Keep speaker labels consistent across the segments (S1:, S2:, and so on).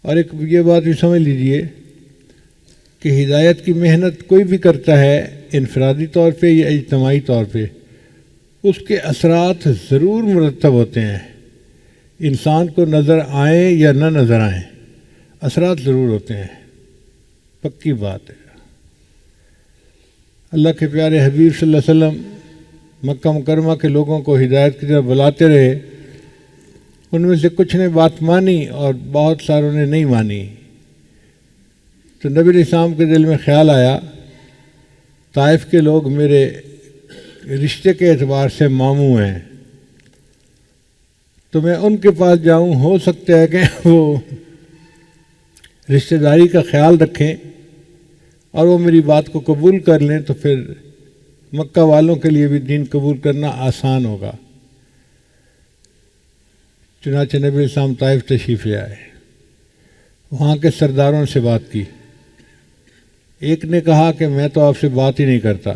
S1: اور ایک یہ بات بھی سمجھ لیجئے کہ ہدایت کی محنت کوئی بھی کرتا ہے انفرادی طور پہ یا اجتماعی طور پہ، اس کے اثرات ضرور مرتب ہوتے ہیں، انسان کو نظر آئیں یا نہ نظر آئیں، اثرات ضرور ہوتے ہیں، پکی بات ہے۔ اللہ کے پیارے حبیب صلی اللہ علیہ وسلم مکہ مکرمہ کے لوگوں کو ہدایت کی طرف بلاتے رہے، ان میں سے کچھ نے بات مانی اور بہت ساروں نے نہیں مانی۔ تو نبی علیہ السلام کے دل میں خیال آیا طائف کے لوگ میرے رشتے کے اعتبار سے ماموں ہیں، تو میں ان کے پاس جاؤں، ہو سکتا ہے کہ وہ رشتہ داری کا خیال رکھیں اور وہ میری بات کو قبول کر لیں، تو پھر مکہ والوں کے لیے بھی دین قبول کرنا آسان ہوگا۔ چنانچہ نبی علیہ السلام طائف تشریف لے آئے، وہاں کے سرداروں سے بات کی۔ ایک نے کہا کہ میں تو آپ سے بات ہی نہیں کرتا،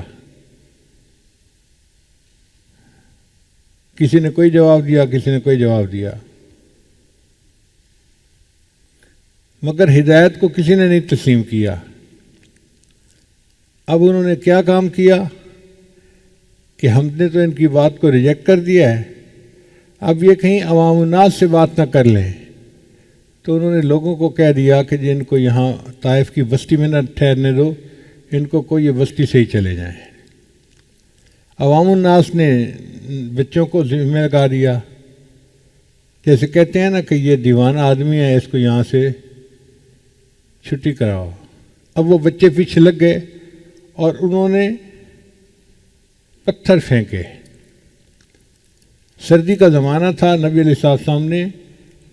S1: کسی نے کوئی جواب دیا، کسی نے کوئی جواب دیا، مگر ہدایت کو کسی نے نہیں تسلیم کیا۔ اب انہوں نے کیا کام کیا کہ ہم نے تو ان کی بات کو ریجیکٹ کر دیا ہے، اب یہ کہیں عوام الناس سے بات نہ کر لیں، تو انہوں نے لوگوں کو کہہ دیا کہ جن کو یہاں طائف کی بستی میں نہ ٹھہرنے دو، ان کو یہ بستی سے ہی چلے جائیں۔ عوام الناس نے بچوں کو ذمہ لگا دیا، جیسے کہتے ہیں نا کہ یہ دیوانہ آدمی ہے، اس کو یہاں سے چھٹی کراؤ۔ اب وہ بچے پیچھے لگ گئے اور انہوں نے پتھر پھینکے۔ سردی کا زمانہ تھا، نبی علیہ السلام نے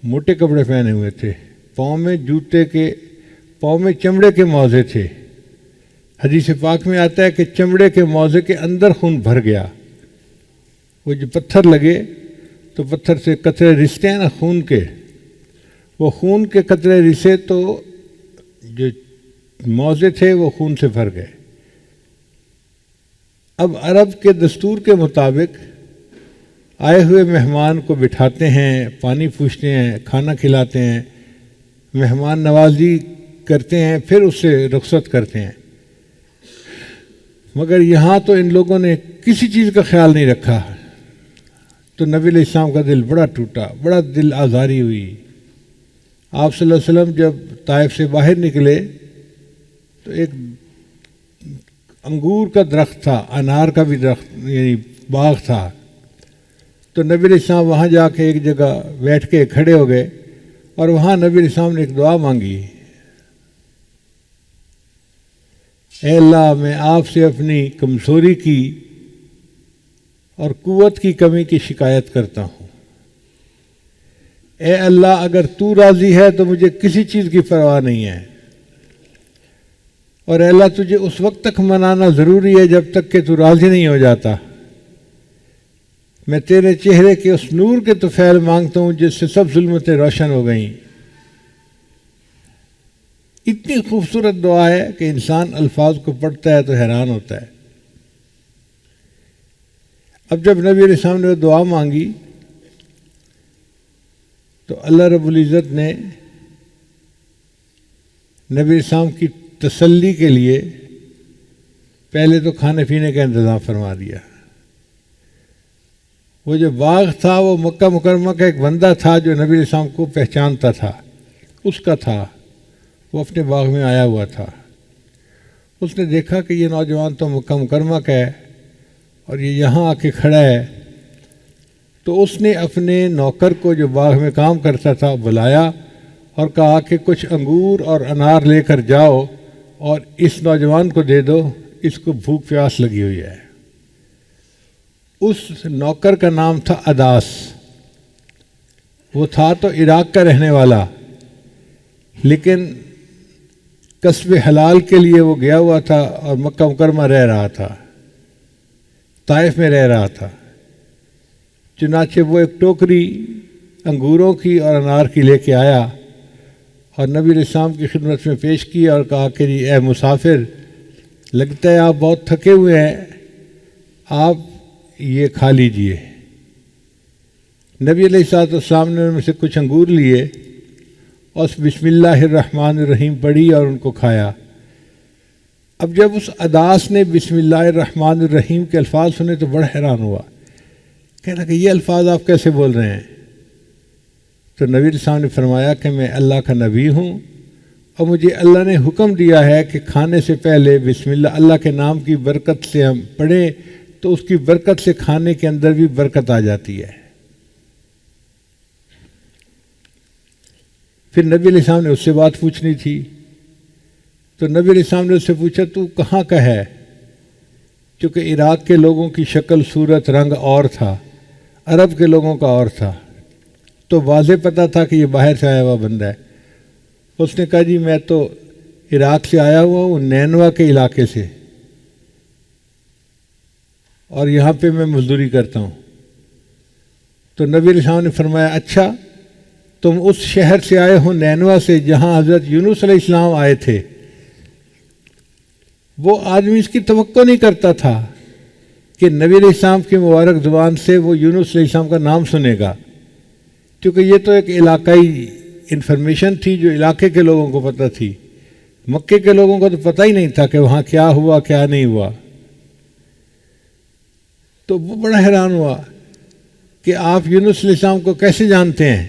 S1: موٹے کپڑے پہنے ہوئے تھے، پاؤں میں چمڑے کے موزے تھے۔ حدیث پاک میں آتا ہے کہ چمڑے کے موزے کے اندر خون بھر گیا۔ وہ جو پتھر لگے تو پتھر سے قطرے رستے ہیں نا خون کے، وہ خون کے قطرے رسے تو جو موزے تھے وہ خون سے بھر گئے۔ اب عرب کے دستور کے مطابق آئے ہوئے مہمان کو بٹھاتے ہیں، پانی پوچھتے ہیں، کھانا کھلاتے ہیں، مہمان نوازی کرتے ہیں، پھر اس سے رخصت کرتے ہیں۔ مگر یہاں تو ان لوگوں نے کسی چیز کا خیال نہیں رکھا، تو نبی علیہ السلام کا دل بڑا ٹوٹا، بڑا دل آزاری ہوئی۔ آپ صلی اللہ علیہ وسلم جب طائف سے باہر نکلے تو ایک انگور کا درخت تھا، انار کا بھی درخت یعنی باغ تھا، تو نبی علیہ السلام وہاں جا کے ایک جگہ بیٹھ کے کھڑے ہو گئے اور وہاں نبی علیہ السلام نے ایک دعا مانگی، اے اللہ میں آپ سے اپنی کمزوری کی اور قوت کی کمی کی شکایت کرتا ہوں۔ اے اللہ اگر تو راضی ہے تو مجھے کسی چیز کی پرواہ نہیں ہے، اور اے اللہ تجھے اس وقت تک منانا ضروری ہے جب تک کہ تو راضی نہیں ہو جاتا۔ میں تیرے چہرے کے اس نور کے طفیل مانگتا ہوں جس سے سب ظلمتیں روشن ہو گئیں۔ اتنی خوبصورت دعا ہے کہ انسان الفاظ کو پڑھتا ہے تو حیران ہوتا ہے۔ اب جب نبی علیہ السلام نے وہ دعا مانگی تو اللہ رب العزت نے نبی علیہ السلام کی تسلی کے لیے پہلے تو کھانے پینے کا انتظام فرما دیا۔ وہ جو باغ تھا وہ مکہ مکرمہ کا ایک بندہ تھا جو نبی علیہ السلام کو پہچانتا تھا، اس کا تھا، وہ اپنے باغ میں آیا ہوا تھا۔ اس نے دیکھا کہ یہ نوجوان تو مکہ مکرمہ کا ہے اور یہ یہاں آ کے کھڑا ہے، تو اس نے اپنے نوکر کو جو باغ میں کام کرتا تھا بلایا اور کہا کہ کچھ انگور اور انار لے کر جاؤ اور اس نوجوان کو دے دو، اس کو بھوک پیاس لگی ہوئی ہے۔ اس نوکر کا نام تھا اداس، وہ تھا تو عراق کا رہنے والا، لیکن کسب حلال کے لیے وہ گیا ہوا تھا اور مکہ مکرمہ رہ رہا تھا، طائف میں رہ رہا تھا۔ چنانچہ وہ ایک ٹوکری انگوروں کی اور انار کی لے کے آیا اور نبی علیہ السلام کی خدمت میں پیش کی اور کہا کہ جی اے مسافر، لگتا ہے آپ بہت تھکے ہوئے ہیں، آپ یہ کھا لیجئے۔ نبی علیہ السلام نے ان میں سے کچھ انگور لیے اور بسم اللہ الرحمن الرحیم پڑھی اور ان کو کھایا۔ اب جب اس اداس نے بسم اللہ الرحمن الرحیم کے الفاظ سنے تو بڑا حیران ہوا، کہنا کہ یہ الفاظ آپ کیسے بول رہے ہیں؟ تو نبی علیہ السلام نے فرمایا کہ میں اللہ کا نبی ہوں اور مجھے اللہ نے حکم دیا ہے کہ کھانے سے پہلے بسم اللہ کے نام کی برکت سے ہم پڑھیں تو اس کی برکت سے کھانے کے اندر بھی برکت آ جاتی ہے۔ پھر نبی علیہ السلام نے اس سے بات پوچھنی تھی، تو نبی علیہ السلام نے اس سے پوچھا تو کہاں کا ہے؟ چونکہ عراق کے لوگوں کی شکل صورت رنگ اور تھا، عرب کے لوگوں کا اور تھا، تو واضح پتہ تھا کہ یہ باہر سے آیا ہوا بندہ ہے۔ اس نے کہا جی میں تو عراق سے آیا ہوا ہوں، نینوا کے علاقے سے، اور یہاں پہ میں مزدوری کرتا ہوں۔ تو نبی علیہ السلام نے فرمایا اچھا تم اس شہر سے آئے ہو نینوا سے جہاں حضرت یونس علیہ السلام آئے تھے۔ وہ آدمی اس کی توقع نہیں کرتا تھا کہ نبی علیہ السلام کی مبارک زبان سے وہ یونس علیہ السلام کا نام سنے گا، کیونکہ یہ تو ایک علاقائی انفارمیشن تھی جو علاقے کے لوگوں کو پتہ تھی، مکے کے لوگوں کو تو پتہ ہی نہیں تھا کہ وہاں کیا ہوا کیا نہیں ہوا۔ تو وہ بڑا حیران ہوا کہ آپ یونس علیہ السلام کو کیسے جانتے ہیں؟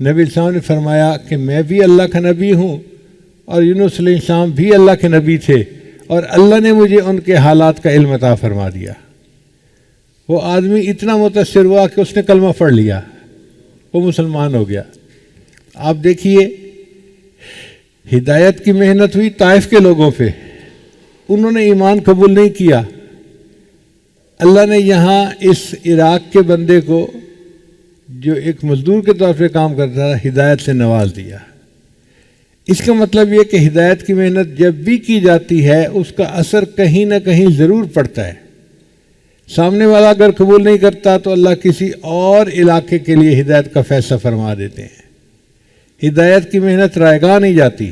S1: نبی علیہ السلام نے فرمایا کہ میں بھی اللہ کا نبی ہوں اور یونس علیہ السلام بھی اللہ کے نبی تھے، اور اللہ نے مجھے ان کے حالات کا علم عطا فرما دیا۔ وہ آدمی اتنا متاثر ہوا کہ اس نے کلمہ پڑھ لیا، وہ مسلمان ہو گیا۔ آپ دیکھیے ہدایت کی محنت ہوئی طائف کے لوگوں پہ، انہوں نے ایمان قبول نہیں کیا، اللہ نے یہاں اس عراق کے بندے کو جو ایک مزدور کے طور پہ کام کرتا تھا ہدایت سے نواز دیا۔ اس کا مطلب یہ کہ ہدایت کی محنت جب بھی کی جاتی ہے اس کا اثر کہیں نہ کہیں ضرور پڑتا ہے۔ سامنے والا اگر قبول نہیں کرتا تو اللہ کسی اور علاقے کے لیے ہدایت کا فیصلہ فرما دیتے ہیں۔ ہدایت کی محنت رائے گاہ نہیں جاتی۔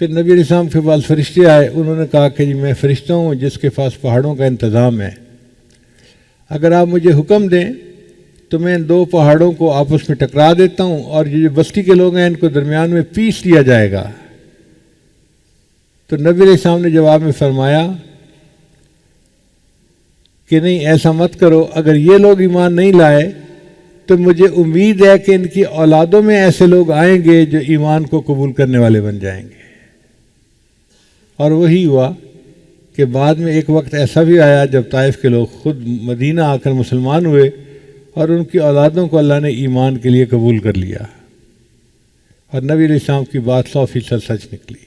S1: پھر نبی علیہ السلام کے پاس فرشتے آئے، انہوں نے کہا کہ جی میں فرشتہ ہوں جس کے پاس پہاڑوں کا انتظام ہے، اگر آپ مجھے حکم دیں تو میں ان دو پہاڑوں کو آپس میں ٹکرا دیتا ہوں اور یہ جو بستی کے لوگ ہیں ان کو درمیان میں پیس دیا جائے گا۔ تو نبی علیہ السلام نے جواب میں فرمایا کہ نہیں ایسا مت کرو، اگر یہ لوگ ایمان نہیں لائے تو مجھے امید ہے کہ ان کی اولادوں میں ایسے لوگ آئیں گے جو ایمان کو قبول کرنے والے بن جائیں گے۔ اور وہی ہوا کہ بعد میں ایک وقت ایسا بھی آیا جب طائف کے لوگ خود مدینہ آ کر مسلمان ہوئے اور ان کی اولادوں کو اللہ نے ایمان کے لیے قبول کر لیا، اور نبی علیہ السلام کی بات 100% سچ نکلی۔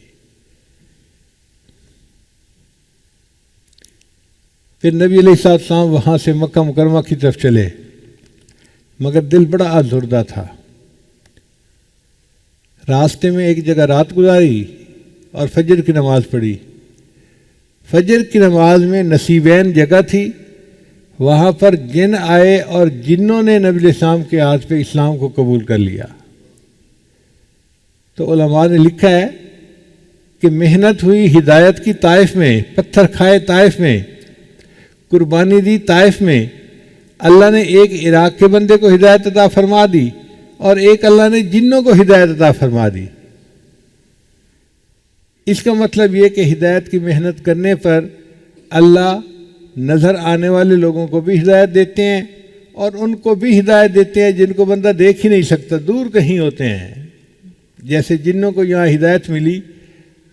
S1: پھر نبی علیہ السلام وہاں سے مکہ مکرمہ کی طرف چلے، مگر دل بڑا آزردہ تھا۔ راستے میں ایک جگہ رات گزاری اور فجر کی نماز پڑھی۔ فجر کی نماز میں نصیبین جگہ تھی، وہاں پر جن آئے اور جنوں نے نبی علیہ السلام کے ہاتھ پہ اسلام کو قبول کر لیا۔ تو علماء نے لکھا ہے کہ محنت ہوئی ہدایت کی طائف میں، پتھر کھائے طائف میں، قربانی دی طائف میں، اللہ نے ایک عراق کے بندے کو ہدایت عطا فرما دی اور ایک اللہ نے جنوں کو ہدایت عطا فرما دی۔ اس کا مطلب یہ کہ ہدایت کی محنت کرنے پر اللہ نظر آنے والے لوگوں کو بھی ہدایت دیتے ہیں اور ان کو بھی ہدایت دیتے ہیں جن کو بندہ دیکھ ہی نہیں سکتا، دور کہیں ہوتے ہیں۔ جیسے جنوں کو یہاں ہدایت ملی،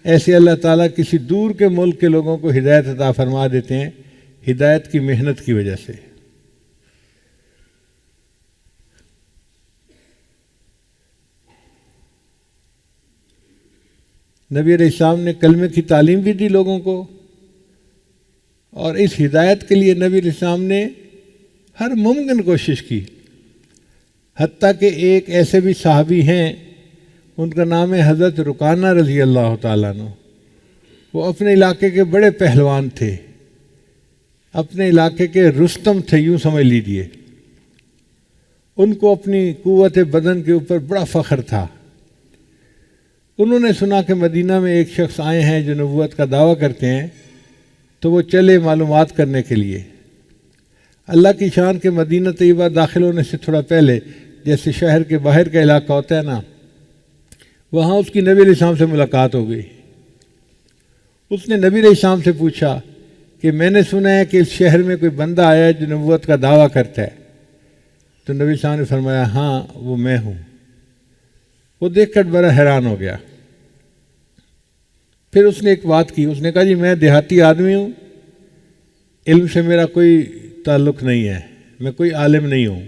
S1: ایسے اللہ تعالیٰ کسی دور کے ملک کے لوگوں کو ہدایت عطا فرما دیتے ہیں ہدایت کی محنت کی وجہ سے۔ نبی علیہ السلام نے کلمے کی تعلیم بھی دی لوگوں کو، اور اس ہدایت کے لیے نبی علیہ السلام نے ہر ممکن کوشش کی۔ حتیٰ کہ ایک ایسے بھی صحابی ہیں، ان کا نام ہے حضرت رکانہ رضی اللہ تعالیٰ عنہ۔ وہ اپنے علاقے کے بڑے پہلوان تھے، اپنے علاقے کے رستم تھے، یوں سمجھ لیجیے۔ ان کو اپنی قوت بدن کے اوپر بڑا فخر تھا۔ انہوں نے سنا کہ مدینہ میں ایک شخص آئے ہیں جو نبوت کا دعویٰ کرتے ہیں، تو وہ چلے معلومات کرنے کے لیے۔ اللہ کی شان کے مدینہ طیبہ داخل ہونے سے تھوڑا پہلے، جیسے شہر کے باہر کا علاقہ ہوتا ہے نا، وہاں اس کی نبی علیہ السلام سے ملاقات ہو گئی۔ اس نے نبی علیہ السلام سے پوچھا کہ میں نے سنا ہے کہ اس شہر میں کوئی بندہ آیا ہے جو نبوت کا دعویٰ کرتا ہے۔ تو نبی علیہ السلام نے فرمایا ہاں وہ میں ہوں۔ وہ دیکھ کر بڑا حیران ہو گیا۔ پھر اس نے ایک بات کی، اس نے کہا جی میں دیہاتی آدمی ہوں، علم سے میرا کوئی تعلق نہیں ہے، میں کوئی عالم نہیں ہوں،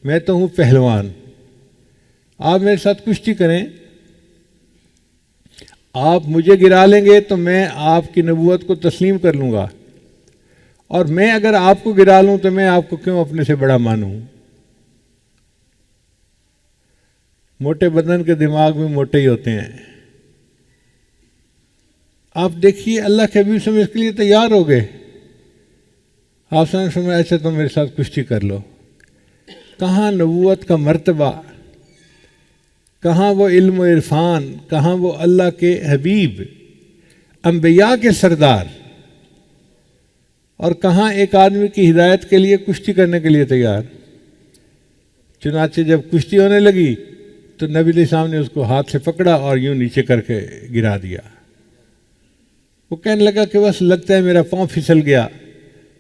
S1: میں تو ہوں پہلوان۔ آپ میرے ساتھ کشتی کریں، آپ مجھے گرا لیں گے تو میں آپ کی نبوت کو تسلیم کر لوں گا، اور میں اگر آپ کو گرا لوں تو میں آپ کو کیوں اپنے سے بڑا مانوں۔ موٹے بدن کے دماغ میں موٹے ہی ہوتے ہیں۔ آپ دیکھیے اللہ کے حبیب سے اس کے لیے تیار ہو گئے۔ آپ نے فرمایا ایسے تو میرے ساتھ کشتی کر لو۔ کہاں نبوت کا مرتبہ، کہاں وہ علم و عرفان، کہاں وہ اللہ کے حبیب، انبیاء کے سردار، اور کہاں ایک آدمی کی ہدایت کے لیے کشتی کرنے کے لیے تیار۔ چنانچہ جب کشتی ہونے لگی تو نبی علیہ السلام نے اس کو ہاتھ سے پکڑا اور یوں نیچے کر کے گرا دیا۔ وہ کہنے لگا کہ بس لگتا ہے میرا پاؤں پھسل گیا،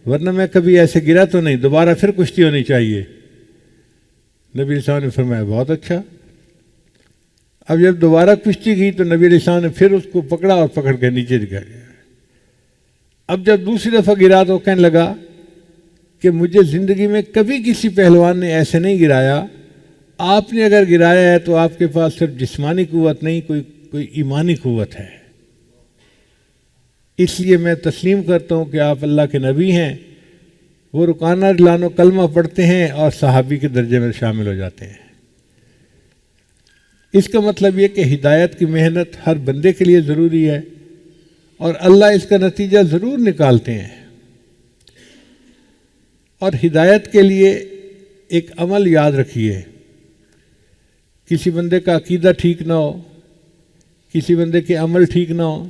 S1: ورنہ میں کبھی ایسے گرا تو نہیں، دوبارہ پھر کشتی ہونی چاہیے۔ نبی علیہ السلام نے فرمایا بہت اچھا۔ اب جب دوبارہ کشتی کی تو نبی علیہ السلام نے پھر اس کو پکڑا اور پکڑ کے نیچے دکھا دیا۔ اب جب دوسری دفعہ گرا تو کہنے لگا کہ مجھے زندگی میں کبھی کسی پہلوان نے ایسے نہیں گرایا، آپ نے اگر گرایا ہے تو آپ کے پاس صرف جسمانی قوت نہیں، کوئی ایمانی قوت ہے، اس لیے میں تسلیم کرتا ہوں کہ آپ اللہ کے نبی ہیں۔ وہ رکانہ لانو کلمہ پڑھتے ہیں اور صحابی کے درجے میں شامل ہو جاتے ہیں۔ اس کا مطلب یہ کہ ہدایت کی محنت ہر بندے کے لیے ضروری ہے، اور اللہ اس کا نتیجہ ضرور نکالتے ہیں۔ اور ہدایت کے لیے ایک عمل یاد رکھیے، کسی بندے کا عقیدہ ٹھیک نہ ہو، کسی بندے کے عمل ٹھیک نہ ہو،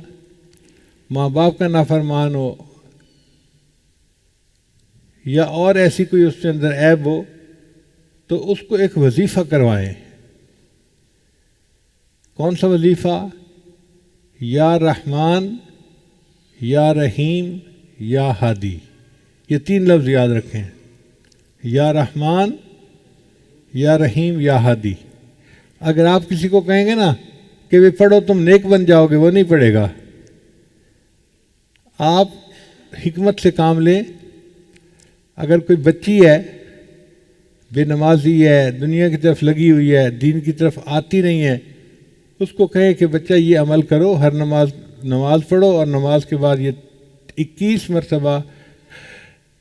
S1: ماں باپ کا نافرمان ہو، یا اور ایسی کوئی اس کے اندر عیب ہو، تو اس کو ایک وظیفہ کروائیں۔ کون سا وظیفہ؟ یا رحمان، یا رحیم، یا ہادی، یہ 3 لفظ یاد رکھیں۔ یا رحمان، یا رحیم، یا ہادی۔ اگر آپ کسی کو کہیں گے نا کہ وہ پڑھو تم نیک بن جاؤ گے، وہ نہیں پڑھے گا۔ آپ حکمت سے کام لیں۔ اگر کوئی بچی ہے، بے نمازی ہے، دنیا کی طرف لگی ہوئی ہے، دین کی طرف آتی نہیں ہے، اس کو کہیں کہ بچہ یہ عمل کرو، ہر نماز پڑھو، اور نماز کے بعد یہ 21 مرتبہ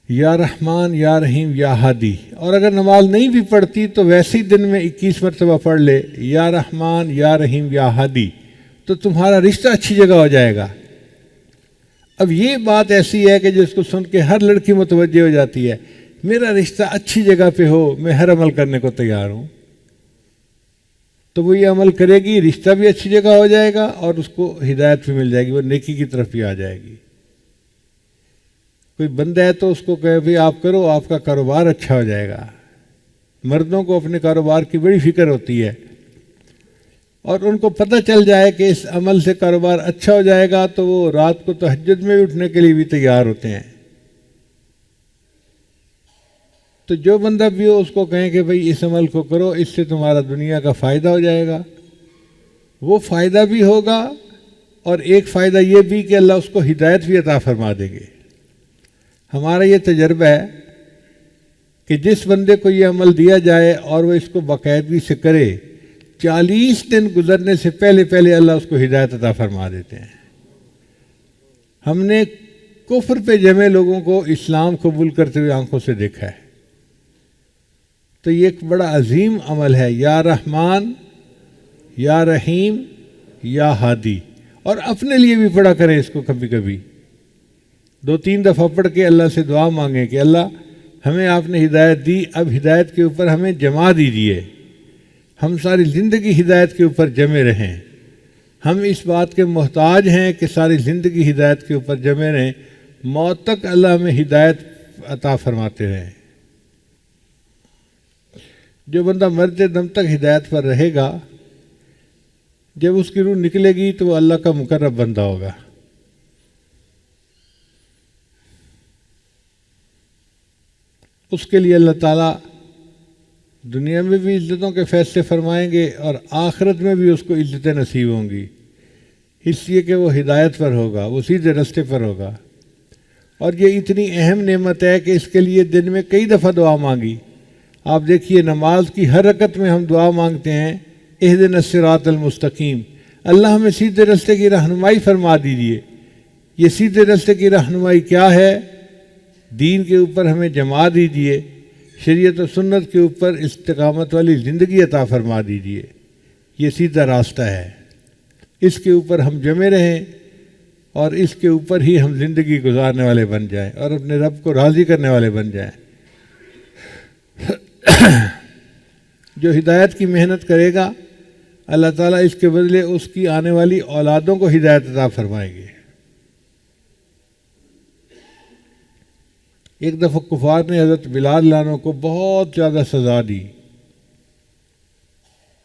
S1: یا رحمان، یا رحیم، یا ہادی۔ اور اگر نماز نہیں بھی پڑھتی تو ویسے ہی دن میں 21 مرتبہ پڑھ لے یا رحمان، یا رحیم، یا ہادی، تو تمہارا رشتہ اچھی جگہ ہو جائے گا۔ اب یہ بات ایسی ہے کہ جس کو سن کے ہر لڑکی متوجہ ہو جاتی ہے، میرا رشتہ اچھی جگہ پہ ہو، میں ہر عمل کرنے کو تیار ہوں۔ تو وہ یہ عمل کرے گی، رشتہ بھی اچھی جگہ ہو جائے گا، اور اس کو ہدایت بھی مل جائے گی، وہ نیکی کی طرف بھی آ جائے گی۔ کوئی بندہ ہے تو اس کو کہے بھئی آپ کرو، آپ کا کاروبار اچھا ہو جائے گا۔ مردوں کو اپنے کاروبار کی بڑی فکر ہوتی ہے، اور ان کو پتہ چل جائے کہ اس عمل سے کاروبار اچھا ہو جائے گا تو وہ رات کو تہجد میں اٹھنے کے لیے بھی تیار ہوتے ہیں۔ تو جو بندہ بھی ہو اس کو کہیں کہ بھئی اس عمل کو کرو، اس سے تمہارا دنیا کا فائدہ ہو جائے گا۔ وہ فائدہ بھی ہوگا، اور ایک فائدہ یہ بھی کہ اللہ اس کو ہدایت بھی عطا فرما دیں گے۔ ہمارا یہ تجربہ ہے کہ جس بندے کو یہ عمل دیا جائے اور وہ اس کو باقاعدگی سے کرے، 40 دن گزرنے سے پہلے اللہ اس کو ہدایت عطا فرما دیتے ہیں۔ ہم نے کفر پہ جمے لوگوں کو اسلام قبول کرتے ہوئے آنکھوں سے دیکھا ہے۔ تو یہ ایک بڑا عظیم عمل ہے، یا رحمان، یا رحیم، یا ہادی۔ اور اپنے لیے بھی پڑھا کریں اس کو، کبھی کبھی 2-3 دفعہ پڑھ کے اللہ سے دعا مانگیں کہ اللہ ہمیں آپ نے ہدایت دی، اب ہدایت کے اوپر ہمیں جما دیجیے، ہم ساری زندگی ہدایت کے اوپر جمے رہیں۔ ہم اس بات کے محتاج ہیں کہ ساری زندگی ہدایت کے اوپر جمے رہیں، موت تک اللہ ہمیں ہدایت عطا فرماتے رہیں۔ جو بندہ مرتے دم تک ہدایت پر رہے گا، جب اس کی روح نکلے گی تو وہ اللہ کا مقرب بندہ ہوگا۔ اس کے لیے اللہ تعالیٰ دنیا میں بھی عزتوں کے فیصلے فرمائیں گے اور آخرت میں بھی اس کو عزتیں نصیب ہوں گی، اس لیے کہ وہ ہدایت پر ہوگا، وہ سیدھے راستے پر ہوگا۔ اور یہ اتنی اہم نعمت ہے کہ اس کے لیے دن میں کئی دفعہ دعا مانگی۔ آپ دیکھیے نماز کی ہر رکعت میں ہم دعا مانگتے ہیں، اہدنا الصراط المستقیم، اللہ ہمیں سیدھے راستے کی رہنمائی فرما دیجیے۔ یہ سیدھے راستے کی رہنمائی کیا ہے؟ دین کے اوپر ہمیں جما دیجیے، شریعت و سنت کے اوپر استقامت والی زندگی عطا فرما دیجیے۔ یہ سیدھا راستہ ہے، اس کے اوپر ہم جمے رہیں اور اس کے اوپر ہی ہم زندگی گزارنے والے بن جائیں اور اپنے رب کو راضی کرنے والے بن جائیں۔ جو ہدایت کی محنت کرے گا، اللہ تعالیٰ اس کے بدلے اس کی آنے والی اولادوں کو ہدایت عطا فرمائیں گے۔ ایک دفعہ کفار نے حضرت بلال لانوں کو بہت زیادہ سزا دی،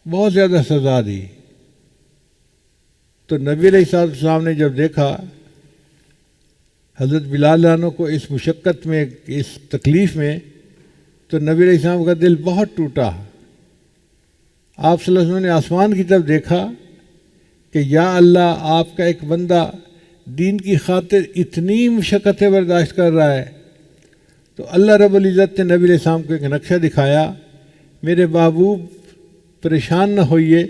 S1: بہت زیادہ سزا دی۔ تو نبی علیہ السلام نے جب دیکھا حضرت بلال لانوں کو اس مشقت میں، اس تکلیف میں، تو نبی علیہ السلام کا دل بہت ٹوٹا۔ آپ صلی اللہ علیہ وسلم نے آسمان کی طرف دیکھا کہ یا اللہ، آپ کا ایک بندہ دین کی خاطر اتنی مشقتیں برداشت کر رہا ہے۔ تو اللہ رب العزت نے نبی علیہ السلام کو ایک نقشہ دکھایا، میرے محبوب پریشان نہ ہوئیے،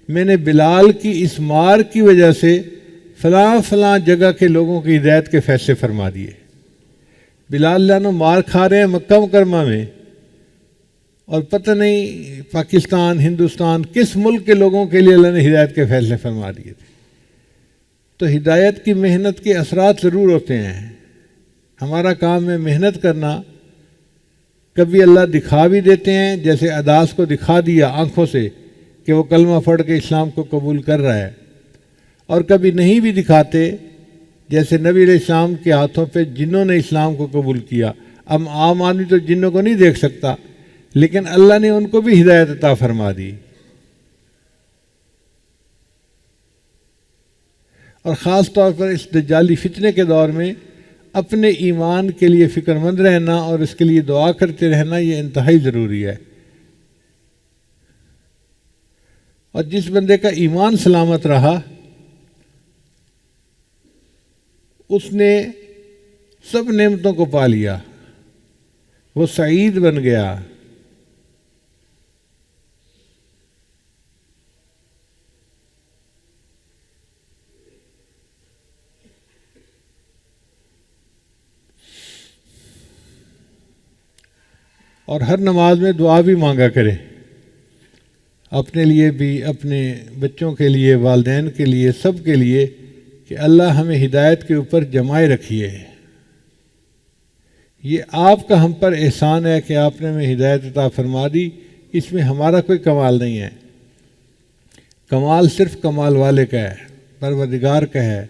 S1: میں نے بلال کی اس مار کی وجہ سے فلاں فلاں جگہ کے لوگوں کی ہدایت کے فیصلے فرما دیے۔ بلال لانو مار کھا رہے ہیں مکہ مکرمہ میں، اور پتہ نہیں پاکستان، ہندوستان، کس ملک کے لوگوں کے لیے اللہ نے ہدایت کے فیصلے فرما دیے تھے۔ تو ہدایت کی محنت کے اثرات ضرور ہوتے ہیں۔ ہمارا کام ہے محنت کرنا۔ کبھی اللہ دکھا بھی دیتے ہیں، جیسے عداس کو دکھا دیا آنکھوں سے کہ وہ کلمہ پڑھ کے اسلام کو قبول کر رہا ہے، اور کبھی نہیں بھی دکھاتے، جیسے نبی علیہ السلام کے ہاتھوں پہ جنوں نے اسلام کو قبول کیا۔ اب عام آدمی تو جنوں کو نہیں دیکھ سکتا، لیکن اللہ نے ان کو بھی ہدایت عطا فرما دی۔ اور خاص طور پر اس دجالی فتنے کے دور میں اپنے ایمان کے لیے فکر مند رہنا اور اس کے لیے دعا کرتے رہنا، یہ انتہائی ضروری ہے۔ اور جس بندے کا ایمان سلامت رہا، اس نے سب نعمتوں کو پا لیا، وہ سعید بن گیا۔ اور ہر نماز میں دعا بھی مانگا کرے، اپنے لیے بھی، اپنے بچوں کے لیے، والدین کے لیے، سب کے لیے، کہ اللہ ہمیں ہدایت کے اوپر جمائے رکھیے۔ یہ آپ کا ہم پر احسان ہے کہ آپ نے ہمیں ہدایت عطا فرما دی، اس میں ہمارا کوئی کمال نہیں ہے۔ کمال صرف کمال والے کا ہے، پروردگار کا ہے۔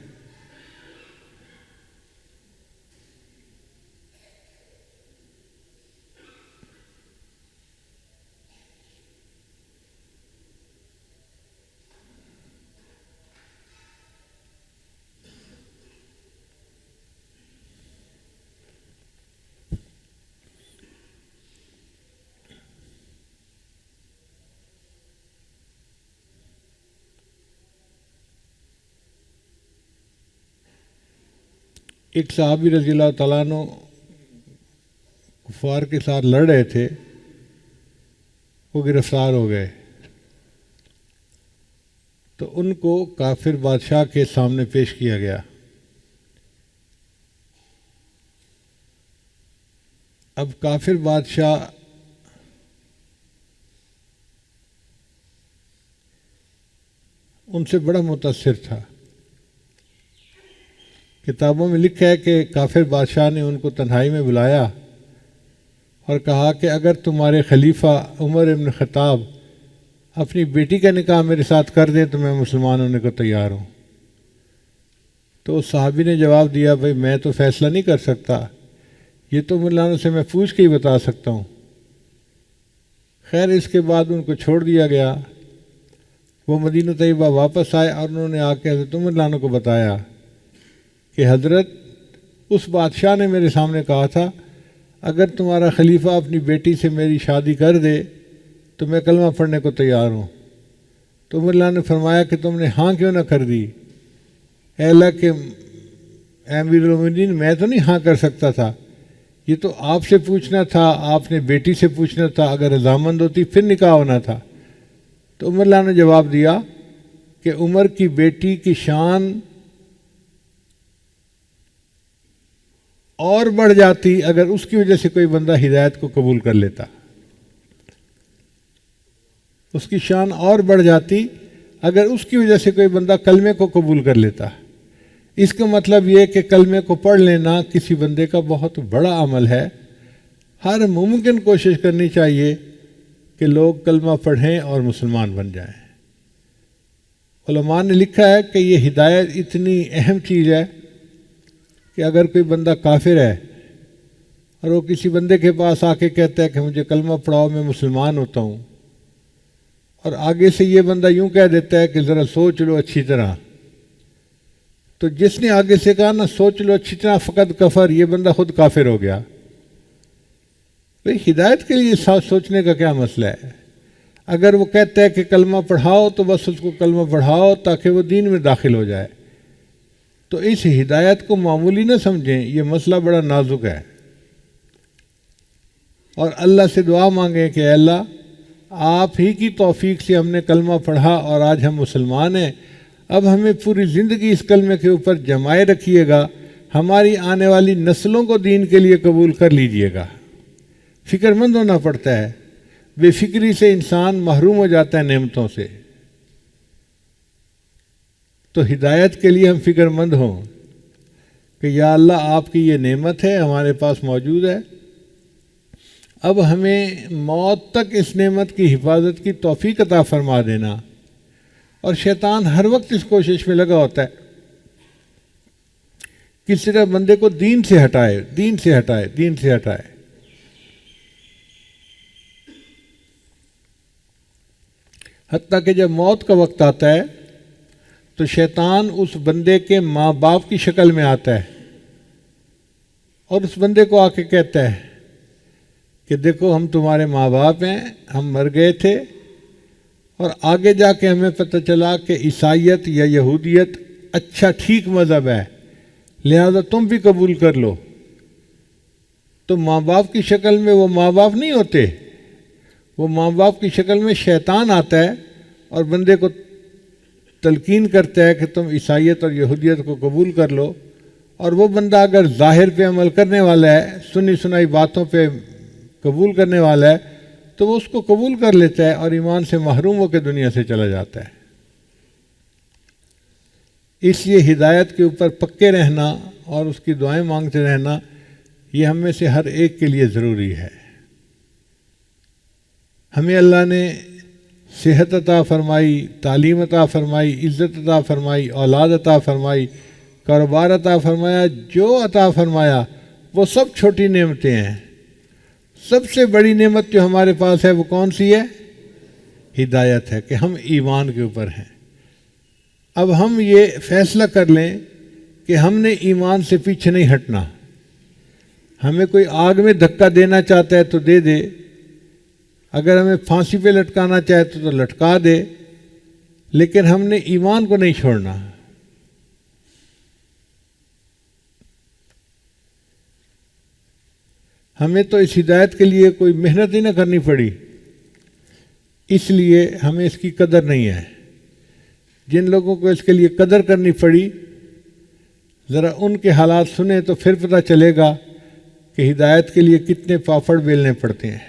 S1: ایک صحابی رضی اللہ تعالیٰ عنہ کفار کے ساتھ لڑ رہے تھے، وہ گرفتار ہو گئے، تو ان کو کافر بادشاہ کے سامنے پیش کیا گیا۔ اب کافر بادشاہ ان سے بڑا متاثر تھا۔ کتابوں میں لکھا ہے کہ کافر بادشاہ نے ان کو تنہائی میں بلایا اور کہا کہ اگر تمہارے خلیفہ عمر ابن خطاب اپنی بیٹی کا نکاح میرے ساتھ کر دیں تو میں مسلمان ہونے کو تیار ہوں۔ تو اس صحابی نے جواب دیا بھائی میں تو فیصلہ نہیں کر سکتا، یہ تو مولانا سے میں پوچھ کے ہی بتا سکتا ہوں۔ خیر اس کے بعد ان کو چھوڑ دیا گیا۔ وہ مدینہ طیبہ واپس آئے اور انہوں نے آ کے حضرت مولانا کو بتایا کہ حضرت اس بادشاہ نے میرے سامنے کہا تھا اگر تمہارا خلیفہ اپنی بیٹی سے میری شادی کر دے تو میں کلمہ پڑھنے کو تیار ہوں۔ تو مولانا نے فرمایا کہ تم نے ہاں کیوں نہ کر دی؟ اے اللہ کے امیر المومنین میں تو نہیں ہاں کر سکتا تھا، یہ تو آپ سے پوچھنا تھا، آپ نے بیٹی سے پوچھنا تھا، اگر رضامند ہوتی پھر نکاح ہونا تھا۔ تو عمر اللہ نے جواب دیا کہ عمر کی بیٹی کی شان اور بڑھ جاتی اگر اس کی وجہ سے کوئی بندہ ہدایت کو قبول کر لیتا، اس کی شان اور بڑھ جاتی اگر اس کی وجہ سے کوئی بندہ کلمے کو قبول کر لیتا۔ اس کا مطلب یہ کہ کلمے کو پڑھ لینا کسی بندے کا بہت بڑا عمل ہے۔ ہر ممکن کوشش کرنی چاہیے کہ لوگ کلمہ پڑھیں اور مسلمان بن جائیں۔ علماء نے لکھا ہے کہ یہ ہدایت اتنی اہم چیز ہے کہ اگر کوئی بندہ کافر ہے اور وہ کسی بندے کے پاس آ کے کہتا ہے کہ مجھے کلمہ پڑھاؤ میں مسلمان ہوتا ہوں، اور آگے سے یہ بندہ یوں کہہ دیتا ہے کہ ذرا سوچ لو اچھی طرح، تو جس نے آگے سے کہا نا سوچ لو اچھی طرح فقط کفر، یہ بندہ خود کافر ہو گیا۔ بھئی ہدایت کے لیے سوچنے کا کیا مسئلہ ہے؟ اگر وہ کہتا ہے کہ کلمہ پڑھاؤ تو بس اس کو کلمہ پڑھاؤ تاکہ وہ دین میں داخل ہو جائے۔ تو اس ہدایت کو معمولی نہ سمجھیں، یہ مسئلہ بڑا نازک ہے، اور اللہ سے دعا مانگیں کہ اے اللہ آپ ہی کی توفیق سے ہم نے کلمہ پڑھا اور آج ہم مسلمان ہیں، اب ہمیں پوری زندگی اس کلمے کے اوپر جمائے رکھیے گا، ہماری آنے والی نسلوں کو دین کے لیے قبول کر لیجئے گا۔ فکر مند ہونا پڑتا ہے، بے فکری سے انسان محروم ہو جاتا ہے نعمتوں سے۔ تو ہدایت کے لیے ہم فکر مند ہوں کہ یا اللہ آپ کی یہ نعمت ہے ہمارے پاس موجود ہے، اب ہمیں موت تک اس نعمت کی حفاظت کی توفیق عطا فرما دینا۔ اور شیطان ہر وقت اس کوشش میں لگا ہوتا ہے کس طرح بندے کو دین سے ہٹائے، دین سے ہٹائے، دین سے ہٹائے۔ حتیٰ کہ جب موت کا وقت آتا ہے تو شیطان اس بندے کے ماں باپ کی شکل میں آتا ہے اور اس بندے کو آ کے کہتا ہے کہ دیکھو ہم تمہارے ماں باپ ہیں، ہم مر گئے تھے، اور آگے جا کے ہمیں پتہ چلا کہ عیسائیت یا یہودیت اچھا ٹھیک مذہب ہے، لہذا تم بھی قبول کر لو۔ تو ماں باپ کی شکل میں وہ ماں باپ نہیں ہوتے، وہ ماں باپ کی شکل میں شیطان آتا ہے اور بندے کو تلقین کرتا ہے کہ تم عیسائیت اور یہودیت کو قبول کر لو، اور وہ بندہ اگر ظاہر پہ عمل کرنے والا ہے، سنی سنائی باتوں پہ قبول کرنے والا ہے، تو وہ اس کو قبول کر لیتا ہے اور ایمان سے محروم ہو کے دنیا سے چلا جاتا ہے۔ اس لیے ہدایت کے اوپر پکے رہنا اور اس کی دعائیں مانگتے رہنا یہ ہم میں سے ہر ایک کے لیے ضروری ہے۔ ہمیں اللہ نے صحت عطا فرمائی، تعلیم عطا فرمائی، عزت عطا فرمائی، اولاد عطا فرمائی، کاروبار عطا فرمایا، جو عطا فرمایا وہ سب چھوٹی نعمتیں ہیں۔ سب سے بڑی نعمت جو ہمارے پاس ہے وہ کون سی ہے؟ ہدایت ہے، کہ ہم ایمان کے اوپر ہیں۔ اب ہم یہ فیصلہ کر لیں کہ ہم نے ایمان سے پیچھے نہیں ہٹنا۔ ہمیں کوئی آگ میں دھکا دینا چاہتا ہے تو دے دے، اگر ہمیں پھانسی پہ لٹکانا چاہے تو لٹکا دے، لیکن ہم نے ایمان کو نہیں چھوڑنا۔ ہمیں تو اس ہدایت کے لیے کوئی محنت ہی نہ کرنی پڑی، اس لیے ہمیں اس کی قدر نہیں ہے۔ جن لوگوں کو اس کے لیے قدر کرنی پڑی، ذرا ان کے حالات سنیں تو پھر پتہ چلے گا کہ ہدایت کے لیے کتنے پاپڑ بیلنے پڑتے ہیں۔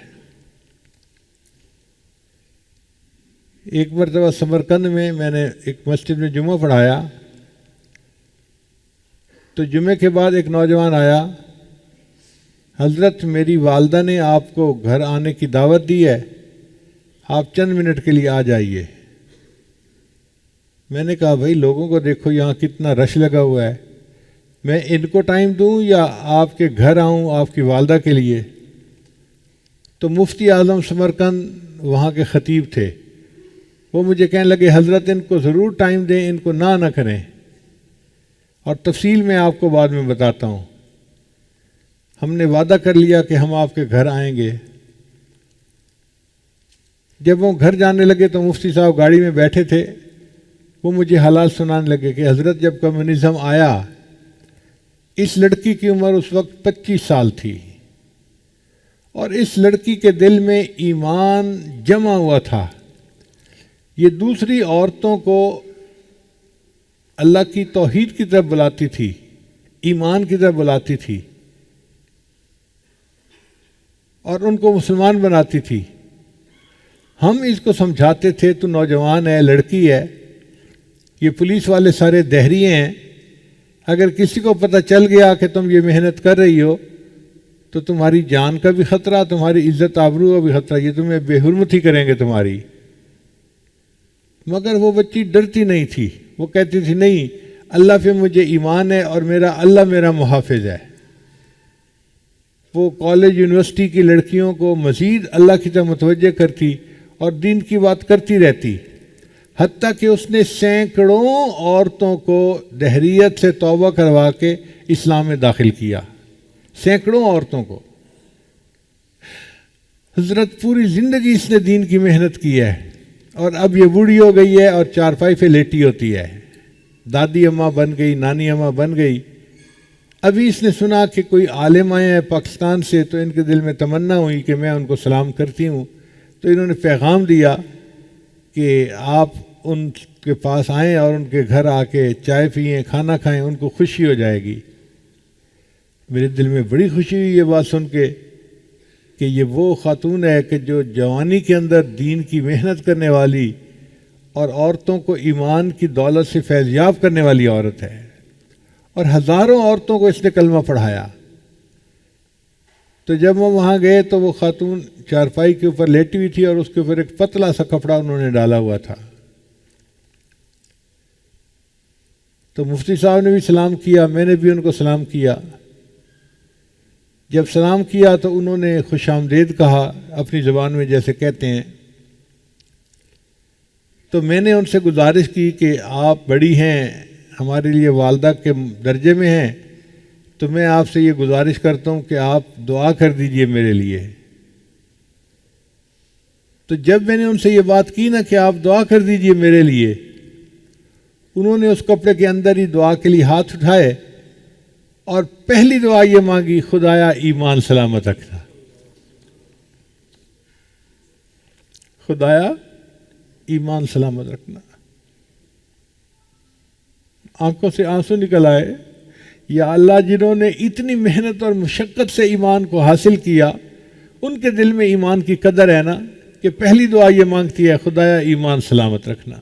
S1: ایک مرتبہ سمرقند میں نے ایک مسجد میں جمعہ پڑھایا، تو جمعے کے بعد ایک نوجوان آیا، حضرت میری والدہ نے آپ کو گھر آنے کی دعوت دی ہے، آپ چند منٹ کے لیے آ جائیے۔ میں نے کہا بھائی لوگوں کو دیکھو یہاں کتنا رش لگا ہوا ہے، میں ان کو ٹائم دوں یا آپ کے گھر آؤں آپ کی والدہ کے لیے؟ تو مفتی اعظم سمرقند وہاں کے خطیب تھے، وہ مجھے کہنے لگے حضرت ان کو ضرور ٹائم دیں، ان کو نہ کریں، اور تفصیل میں آپ کو بعد میں بتاتا ہوں۔ ہم نے وعدہ کر لیا کہ ہم آپ کے گھر آئیں گے۔ جب وہ گھر جانے لگے تو مفتی صاحب گاڑی میں بیٹھے تھے، وہ مجھے حالات سنانے لگے کہ حضرت جب کمیونزم آیا، اس لڑکی کی عمر اس وقت 25 سال تھی، اور اس لڑکی کے دل میں ایمان جمع ہوا تھا۔ یہ دوسری عورتوں کو اللہ کی توحید کی طرف بلاتی تھی، ایمان کی طرف بلاتی تھی، اور ان کو مسلمان بناتی تھی۔ ہم اس کو سمجھاتے تھے تو نوجوان ہے، لڑکی ہے، یہ پولیس والے سارے دہریے ہیں، اگر کسی کو پتہ چل گیا کہ تم یہ محنت کر رہی ہو تو تمہاری جان کا بھی خطرہ، تمہاری عزت آبرو کا بھی خطرہ، یہ تمہیں بے حرمتی کریں گے تمہاری۔ مگر وہ بچی ڈرتی نہیں تھی، وہ کہتی تھی نہیں، اللہ پہ مجھے ایمان ہے اور اللہ میرا محافظ ہے۔ وہ کالج یونیورسٹی کی لڑکیوں کو مزید اللہ کی طرف متوجہ کرتی اور دین کی بات کرتی رہتی، حتیٰ کہ اس نے سینکڑوں عورتوں کو دہریت سے توبہ کروا کے اسلام میں داخل کیا، سینکڑوں عورتوں کو۔ حضرت پوری زندگی اس نے دین کی محنت کی ہے، اور اب یہ بوڑھی ہو گئی ہے اور چارپائی پہ لیٹی ہوتی ہے، دادی اماں بن گئی، نانی اماں بن گئی۔ ابھی اس نے سنا کہ کوئی عالم آئے ہیں پاکستان سے، تو ان کے دل میں تمنا ہوئی کہ میں ان کو سلام کرتی ہوں، تو انہوں نے پیغام دیا کہ آپ ان کے پاس آئیں اور ان کے گھر آ کے چائے پئیں، کھانا کھائیں، ان کو خوشی ہو جائے گی۔ میرے دل میں بڑی خوشی ہوئی یہ بات سن کے کہ یہ وہ خاتون ہے کہ جو جوانی کے اندر دین کی محنت کرنے والی اور عورتوں کو ایمان کی دولت سے فیضیاب کرنے والی عورت ہے، اور ہزاروں عورتوں کو اس نے کلمہ پڑھایا۔ تو جب وہ وہاں گئے تو وہ خاتون چارپائی کے اوپر لیٹی ہوئی تھی، اور اس کے اوپر ایک پتلا سا کپڑا انہوں نے ڈالا ہوا تھا۔ تو مفتی صاحب نے بھی سلام کیا، میں نے بھی ان کو سلام کیا۔ جب سلام کیا تو انہوں نے خوش آمدید کہا اپنی زبان میں جیسے کہتے ہیں۔ تو میں نے ان سے گزارش کی کہ آپ بڑی ہیں، ہمارے لیے والدہ کے درجے میں ہیں، تو میں آپ سے یہ گزارش کرتا ہوں کہ آپ دعا کر دیجئے میرے لیے۔ تو جب میں نے ان سے یہ بات کی نا کہ آپ دعا کر دیجئے میرے لیے، انہوں نے اس کپڑے کے اندر ہی دعا کے لیے ہاتھ اٹھائے اور پہلی دعا یہ مانگی، خدایا ایمان سلامت رکھنا، خدایا ایمان سلامت رکھنا۔ آنکھوں سے آنسو نکل آئے، یا اللہ جنہوں نے اتنی محنت اور مشقت سے ایمان کو حاصل کیا، ان کے دل میں ایمان کی قدر ہے نا، کہ پہلی دعا یہ مانگتی ہے، خدایا ایمان سلامت رکھنا۔